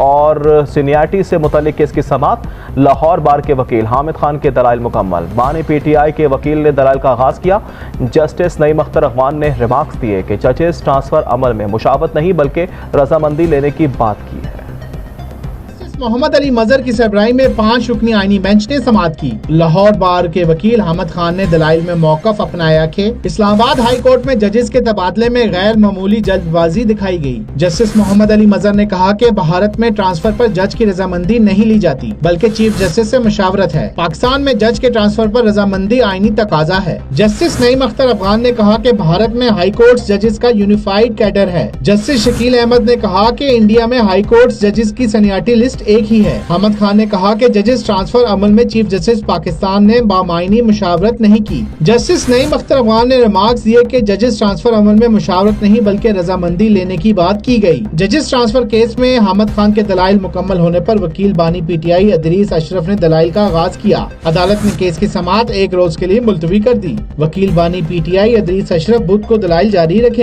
और सीनियरिटी से मुतल्लिक केस की समाअत। लाहौर बार के वकील हामिद खान के दलाइल मुकम्मल। बानी पीटीआई के वकील ने दलाइल का आगाज किया। जस्टिस नईम अख्तर अफगान ने रिमार्क्स दिए कि जजेस ट्रांसफर अमल में मुशावरत नहीं बल्कि रजामंदी लेने की बात की है। मोहम्मद अली मजहर की सरबराही में 5 रुकनी आईनी बेंच ने समाअत की। लाहौर बार के वकील हामिद खान ने दलाइल में मौकफ अपनाया कि इस्लामाबाद हाई कोर्ट में जजेस के तबादले में गैर मामूली जल्दबाजी दिखाई गई। जस्टिस मोहम्मद अली मजहर ने कहा कि भारत में ट्रांसफर पर जज की रजामंदी नहीं ली जाती बल्कि चीफ जस्टिस से मुशावरत है। पाकिस्तान में जज के ट्रांसफर पर रजामंदी आईनी तकाजा है। जस्टिस नईम अख्तर अफगान ने कहा कि भारत में हाई कोर्ट जजेस का यूनिफाइड कैडर है। जस्टिस शकील अहमद ने कहा कि इंडिया में हाई कोर्ट जजेस की सीनियरिटी लिस्ट एक ही है। हामिद खान ने कहा कि जजेस ट्रांसफर अमल में चीफ जस्टिस पाकिस्तान ने बामायनी मुशावरत नहीं की। जस्टिस नईम अख्तर अफगान ने रिमार्क्स दिए कि जजेस ट्रांसफर अमल में मुशावरत नहीं बल्कि रजामंदी लेने की बात की गई। जजेस ट्रांसफर केस में हामिद खान के दलाइल मुकम्मल होने पर वकील बानी पीटीआई अदरीस अशरफ ने दलाइल का आगाज किया। अदालत ने केस की समाअत 1 रोज के लिए मुलतवी कर दी। वकील बानी पीटीआई अदरीस अशरफ बुध को दलाइल जारी रखेंगे।